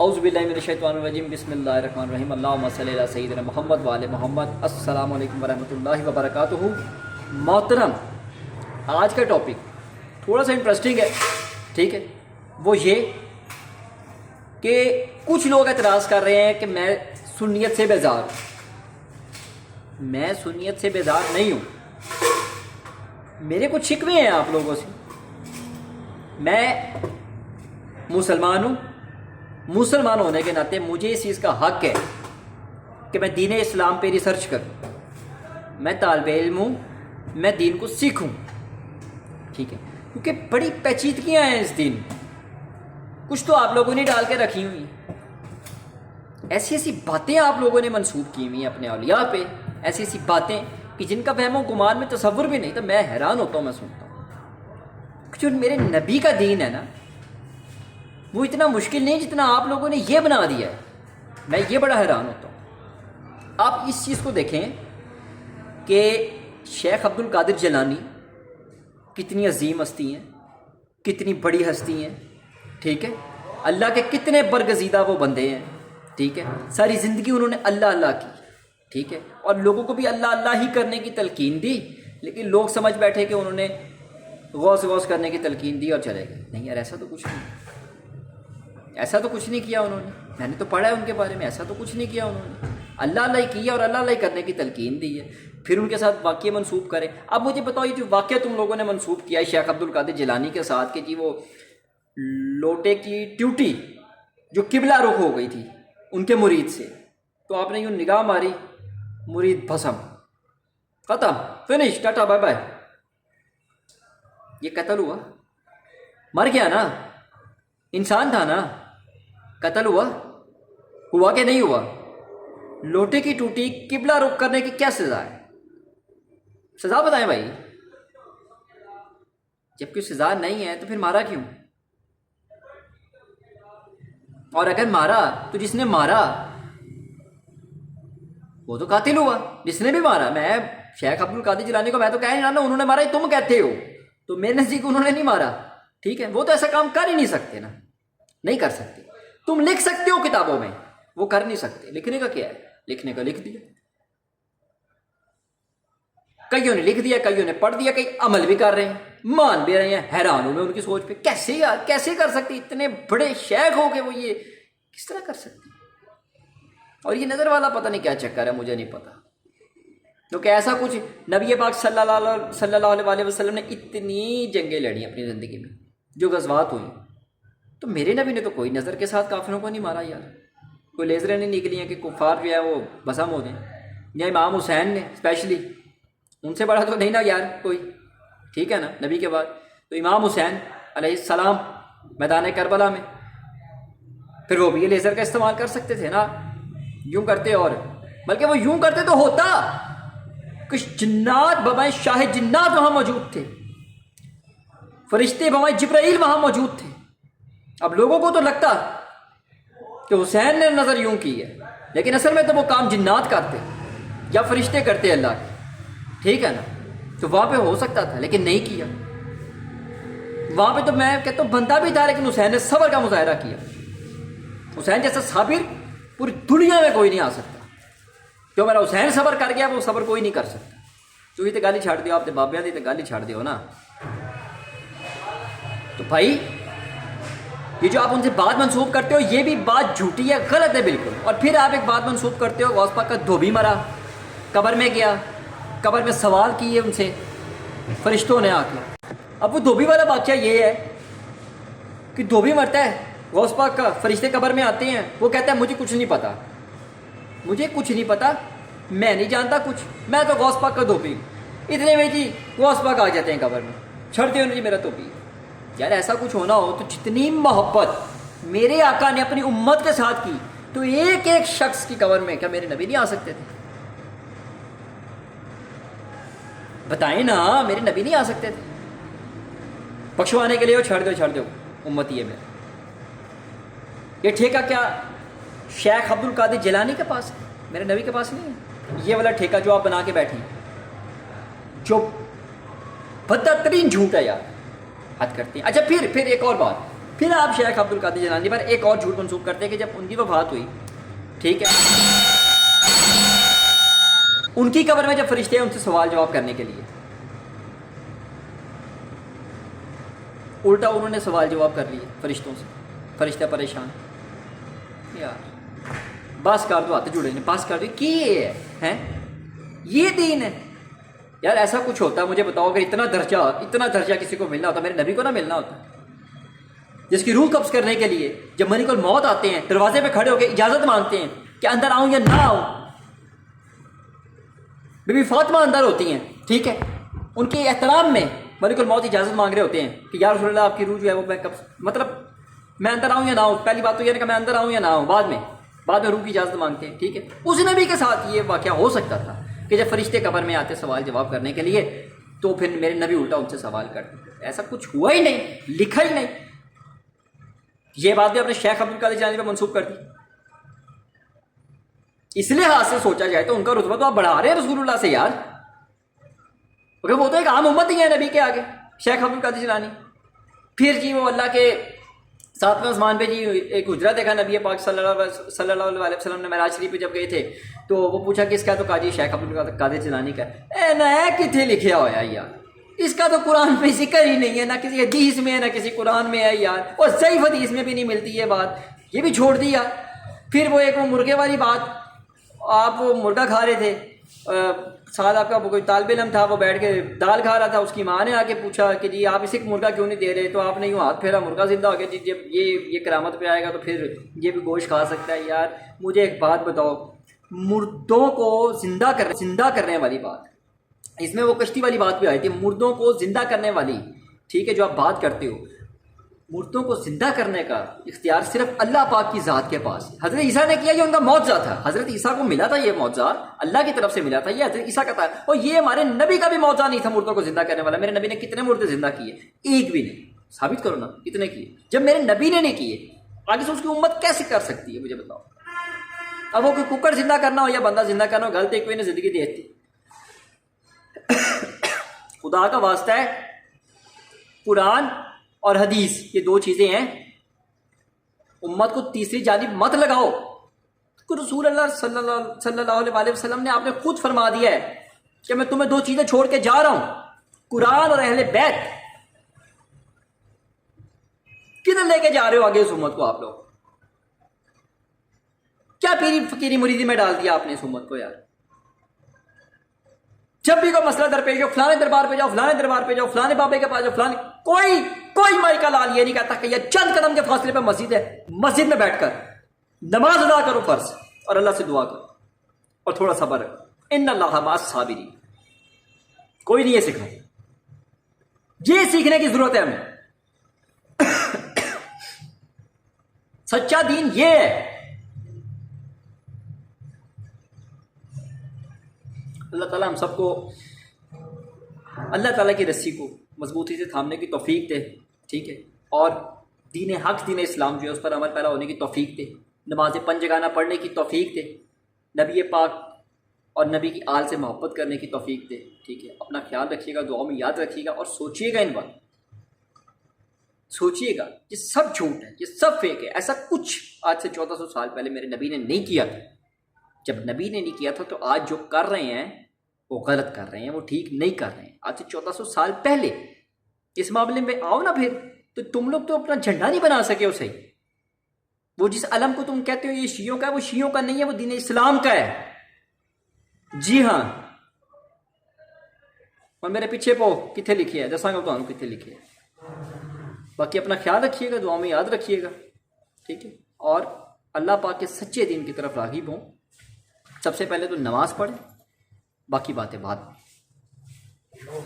اعوذ باللہ من الشیطان الرجیم بسم اللہ الرحمن الرحیم اللہم صلی علی سیدنا محمد وآل محمد۔ السلام علیکم ورحمۃ اللہ وبرکاتہ۔ محترم، آج کا ٹاپک تھوڑا سا انٹرسٹنگ ہے، ٹھیک ہے؟ وہ یہ کہ کچھ لوگ اعتراض کر رہے ہیں کہ میں سنیت سے بیزار ہوں۔ میں سنیت سے بیزار نہیں ہوں، میرے کچھ شکوے ہیں آپ لوگوں سے۔ میں مسلمان ہوں، مسلمان ہونے کے ناطے مجھے اس چیز کا حق ہے کہ میں دین اسلام پہ ریسرچ کروں۔ میں طالب علم ہوں، میں دین کو سیکھوں، ٹھیک ہے؟ کیونکہ بڑی پیچیدگیاں ہیں اس دین میں، کچھ تو آپ لوگوں نے ڈال کے رکھی ہوئی، ایسی ایسی باتیں آپ لوگوں نے منسوب کی ہوئی ہیں اپنے اولیاء پہ، ایسی ایسی باتیں کہ جن کا وہم و گمان میں تصور بھی نہیں تھا۔ میں حیران ہوتا ہوں، میں سنتا ہوں جو میرے نبی کا دین ہے نا، وہ اتنا مشکل نہیں جتنا آپ لوگوں نے یہ بنا دیا ہے۔ میں یہ بڑا حیران ہوتا ہوں۔ آپ اس چیز کو دیکھیں کہ شیخ عبد القادر جیلانی کتنی عظیم ہستی ہیں، کتنی بڑی ہستی ہیں، ٹھیک ہے؟ اللہ کے کتنے برگزیدہ وہ بندے ہیں، ٹھیک ہے؟ ساری زندگی انہوں نے اللہ اللہ کی، ٹھیک ہے؟ اور لوگوں کو بھی اللہ اللہ ہی کرنے کی تلقین دی، لیکن لوگ سمجھ بیٹھے کہ انہوں نے غوث کرنے کی تلقین دی اور چلے گئے۔ نہیں یار، ایسا تو کچھ نہیں، ایسا تو کچھ نہیں کیا انہوں نے۔ میں نے تو پڑھا ہے ان کے بارے میں، ایسا تو کچھ نہیں کیا انہوں نے۔ اللہ اللہ کیا اور اللہ اللہ کرنے کی تلقین دی ہے، پھر ان کے ساتھ واقعہ منسوب کریں۔ اب مجھے بتاؤ، یہ جو واقعہ تم لوگوں نے منسوب کیا ہے شیخ عبد القادر جیلانی کے ساتھ کہ جی وہ لوٹے کی ٹیوٹی جو قبلہ رخ ہو گئی تھی ان کے مرید سے، تو آپ نے یوں نگاہ ماری، مرید بھسم، ختم، فنش، ٹاٹا بائے بائے۔ یہ قتل ہوا؟ مر گیا نا، انسان تھا نا، قتل ہوا کہ نہیں ہوا؟ لوٹے کی ٹوٹی قبلہ رخ کرنے کی کیا سزا ہے؟ سزا بتائیں بھائی۔ جب کوئی سزا نہیں ہے تو پھر مارا کیوں؟ اور اگر مارا تو جس نے مارا وہ تو قاتل ہوا، جس نے بھی مارا۔ میں شیخ عبد القادر جیلانی کو میں تو کہہ نہیں رہا انہوں نے مارا، تم کہتے ہو، تو میرے نزدیک انہوں نے نہیں مارا، ٹھیک ہے؟ وہ تو ایسا کام کر ہی نہیں سکتے نا، نہیں کر سکتے۔ تم لکھ سکتے ہو کتابوں میں، وہ کر نہیں سکتے۔ لکھنے کا کیا ہے؟ لکھنے کا لکھ دیا، کئیوں نے لکھ دیا، کئیوں نے پڑھ دیا، کئی عمل بھی کر رہے ہیں، مان بھی رہے ہیں۔ حیران ہوں میں ان کی سوچ پہ، کیسے یار، کیسے کر سکتے؟ اتنے بڑے شیخ ہو کے وہ یہ کس طرح کر سکتے؟ اور یہ نظر والا پتہ نہیں کیا چکر ہے، مجھے نہیں پتا، کیونکہ ایسا کچھ نبی پاک صلی اللہ علیہ وسلم نے اتنی جنگیں لڑی اپنی زندگی میں، جو غزوات ہوئی، تو میرے نبی نے تو کوئی نظر کے ساتھ کافروں کو نہیں مارا یار، کوئی لیزریں نہیں نکلی ہیں کہ کفار جو ہے وہ بسم ہو جائیں، یا امام حسین نے اسپیشلی، ان سے بڑا تو نہیں نا یار کوئی، ٹھیک ہے نا؟ نبی کے بعد تو امام حسین علیہ السلام میدان کربلا میں، پھر وہ بھی یہ لیزر کا استعمال کر سکتے تھے نا، یوں کرتے، اور بلکہ وہ یوں کرتے تو ہوتا کہ جنات ببائے شاہ جنات وہاں موجود تھے، فرشتے ببائے جبرائیل وہاں موجود تھے۔ اب لوگوں کو تو لگتا کہ حسین نے نظر یوں کی ہے، لیکن اصل میں تو وہ کام جنات کرتے یا فرشتے کرتے اللہ کے، ٹھیک ہے نا؟ تو وہاں پہ ہو سکتا تھا لیکن نہیں کیا۔ وہاں پہ تو میں کہتا ہوں بندہ بھی تھا، لیکن حسین نے صبر کا مظاہرہ کیا۔ حسین جیسا صابر پوری دنیا میں کوئی نہیں آ سکتا، جو میرا حسین صبر کر گیا وہ صبر کوئی نہیں کر سکتا۔ تو یہ تو گالی چھاڑ دیو، آپ نے بابیاں دی تو گالی چھاڑ دیو نا۔ تو بھائی یہ جو آپ ان سے بات منسوب کرتے ہو، یہ بھی بات جھوٹی ہے، غلط ہے بالکل۔ اور پھر آپ ایک بات منسوب کرتے ہو غوث پاک کا دھوبی مرا، قبر میں گیا، قبر میں سوال کیے ان سے فرشتوں نے آ کے۔ اب وہ دھوبی والا واقعہ یہ ہے کہ دھوبی مرتا ہے، غوث پاک کا فرشتے قبر میں آتے ہیں، وہ کہتا ہے مجھے کچھ نہیں پتا، مجھے کچھ نہیں پتا، میں نہیں جانتا کچھ، میں تو غوث پاک کا دھوبی ہوں۔ اتنے میں جی غوث پاک آ جاتے ہیں قبر میں، چھڑتے ہیں جی میرا دھوبی۔ یار ایسا کچھ ہونا ہو تو جتنی محبت میرے آقا نے اپنی امت کے ساتھ کی، تو ایک ایک شخص کی قبر میں کیا میرے نبی نہیں آ سکتے تھے؟ بتائیں نا، میرے نبی نہیں آ سکتے تھے؟ بخشوانے کے لیے چھڑ دو امتی ہے میرے۔ یہ ٹھیکہ کیا شیخ عبد القادر جیلانی کے پاس ہے، میرے نبی کے پاس نہیں ہے۔ یہ والا ٹھیکہ جو آپ بنا کے بیٹھے ہیں، جو بدترین جھوٹ ہے یار، حد کرتے ہیں۔ اچھا پھر ایک اور بات، پھر آپ شیخ عبد القادر جیلانی پر ایک اور جھوٹ منسوب کرتے ہیں کہ جب ان کی وفات ہوئی، ٹھیک ہے، ان کی قبر میں جب فرشتے ہیں ان سے سوال جواب کرنے کے لیے، الٹا انہوں نے سوال جواب کر لیے فرشتوں سے، فرشتہ پریشان، یار بس کر دو، ہاتھ جڑے نے بس کر دو، کی یہ ہے یہ دین ہے یار؟ ایسا کچھ ہوتا مجھے بتاؤ، اگر اتنا درجہ کسی کو ملنا ہوتا، میرے نبی کو نہ ملنا ہوتا، جس کی روح قبض کرنے کے لیے جب ملک الموت آتے ہیں دروازے پہ کھڑے ہو کے اجازت مانگتے ہیں کہ اندر آؤں یا نہ آؤں، بی بی فاطمہ اندر ہوتی ہیں، ٹھیک ہے، ان کے احترام میں ملک الموت اجازت مانگ رہے ہوتے ہیں کہ یا رسول اللہ آپ کی روح جو ہے وہ میں مطلب میں اندر آؤں یا نہ آؤں، پہلی بات تو یہ ہے کہ میں اندر آؤں یا نہ آؤں، بعد میں روح کی اجازت مانگتے ہیں، ٹھیک ہے۔ اس نبی کے ساتھ یہ واقعہ ہو سکتا تھا کہ جب فرشتے قبر میں آتے سوال جواب کرنے کے لیے تو پھر میرے نبی الٹا ان سے سوال کرتے، ایسا کچھ ہوا ہی نہیں، لکھا ہی نہیں۔ یہ بات بھی اپنے شیخ عبد القادر جیلانی پہ منسوب کر دی۔ اس لحاظ سے سوچا جائے تو ان کا رتبہ تو آپ بڑھا رہے ہیں رسول اللہ سے یار، کیونکہ وہ تو ایک عام امت ہی ہے نبی کے آگے، شیخ عبد القادر جیلانی۔ پھر جی وہ اللہ کے ساتویں آسمان پہ جی ایک حجرہ دیکھا نبی پاک صلی اللہ علیہ وسلم نے معراج شریف پہ جب گئے تھے تو وہ پوچھا کس کا، تو کہا جی شیخ عبد القادر جیلانی کا۔ اے نہ کتنے لکھیا ہوا ہے یار، اس کا تو قرآن میں ذکر ہی نہیں ہے، نہ کسی حدیث میں ہے نہ کسی قرآن میں ہے یار، اور ضعیف حدیث میں بھی نہیں ملتی یہ بات، یہ بھی چھوڑ دیا۔ پھر وہ ایک وہ مرغے والی بات، آپ وہ مرغا کھا رہے تھے، ساتھ آپ کا کوئی طالب علم تھا، وہ بیٹھ کے دال کھا رہا تھا، اس کی ماں نے آ کے پوچھا کہ جی آپ اسے مرغا کیوں نہیں دے رہے، تو آپ نے یوں ہاتھ پھیرا، مرغا زندہ ہو گیا، جی جب یہ کرامت پہ آئے گا تو پھر یہ بھی گوشت کھا سکتا ہے۔ یار مجھے ایک بات بتاؤ، مردوں کو زندہ کرنے والی بات، اس میں وہ کشتی والی بات بھی آئی تھی، مردوں کو زندہ کرنے والی، ٹھیک ہے، جو آپ بات کرتے ہو، مردوں کو زندہ کرنے کا اختیار صرف اللہ پاک کی ذات کے پاس ہے۔ حضرت عیسیٰ نے کیا، یہ ان کا معجزہ تھا، حضرت عیسیٰ کو ملا تھا یہ معجزہ، اللہ کی طرف سے ملا تھا، یہ حضرت عیسیٰ کا تھا، اور یہ ہمارے نبی کا بھی معجزہ نہیں تھا مردوں کو زندہ کرنے والا۔ میرے نبی نے کتنے مردے زندہ کیے؟ ایک بھی نہیں، ثابت کرو نا کتنے کیے۔ جب میرے نبی نے نہیں کیے، آگے سے اس کی امت کیسے کر سکتی ہے مجھے بتاؤ؟ اب وہ کوئی ککڑ زندہ کرنا ہو یا بندہ زندہ کرنا ہو، غلط ایک کوئی نے زندگی دی تھی۔ خدا کا واسطہ ہے، قرآن اور حدیث یہ دو چیزیں ہیں، امت کو تیسری جانب مت لگاؤ۔ رسول اللہ صلی اللہ علیہ وسلم نے آپ نے خود فرما دیا ہے کہ میں تمہیں دو چیزیں چھوڑ کے جا رہا ہوں، قرآن اور اہل بیت۔ کدھر لے کے جا رہے ہو آگے اس امت کو؟ آپ لوگ کیا پیری فقیری مریدی میں ڈال دیا آپ نے اس امت کو یار؟ جب بھی کوئی مسئلہ درپیش ہو، فلانے دربار پہ جاؤ، فلانے دربار پہ جاؤ، فلانے بابے کے پاس جاؤ، فلانے، کوئی مائی کا لال یہ نہیں کہتا کہ یہ چند قدم کے فاصلے پہ مسجد ہے، مسجد میں بیٹھ کر نماز ادا کرو فرض، اور اللہ سے دعا کرو اور تھوڑا صبر رکھو، ان اللہ مع الصابرین۔ کوئی نہیں یہ سکھا، یہ سیکھنے کی ضرورت ہے ہمیں۔ سچا دین یہ ہے۔ اللہ تعالیٰ ہم سب کو اللہ تعالیٰ کی رسی کو مضبوطی سے تھامنے کی توفیق دے، ٹھیک ہے، اور دین حق دین اسلام جو ہے اس پر عمل پیرا ہونے کی توفیق دے، نماز پنجگانہ پڑھنے کی توفیق دے، نبی پاک اور نبی کی آل سے محبت کرنے کی توفیق دے، ٹھیک ہے۔ اپنا خیال رکھیے گا، دعاؤں میں یاد رکھیے گا، اور سوچیے گا، ان بات سوچیے گا، یہ سب جھوٹ ہے، یہ سب فیک ہے۔ ایسا کچھ آج سے 1400 سال پہلے میرے نبی نے نہیں کیا تھا۔ جب نبی نے نہیں کیا تھا تو آج جو کر رہے ہیں وہ غلط کر رہے ہیں، وہ ٹھیک نہیں کر رہے ہیں۔ آج سے 1400 سال پہلے اس معاملے میں آؤ نا پھر، تو تم لوگ تو اپنا جھنڈا نہیں بنا سکے اسے۔ وہ جس علم کو تم کہتے ہو یہ شیعوں کا ہے، وہ شیعوں کا نہیں ہے، وہ دین اسلام کا ہے۔ جی ہاں، اور میرے پیچھے پو کتنے لکھے ہے، دساں گا تو کتنے لکھے ہے۔ باقی اپنا خیال رکھیے گا، دعاؤں میں یاد رکھیے گا، ٹھیک ہے، اور اللہ پاک کے سچے دین کی طرف راغب ہوں۔ سب سے پہلے تو نماز پڑھیں، باقی باتیں بعد میں۔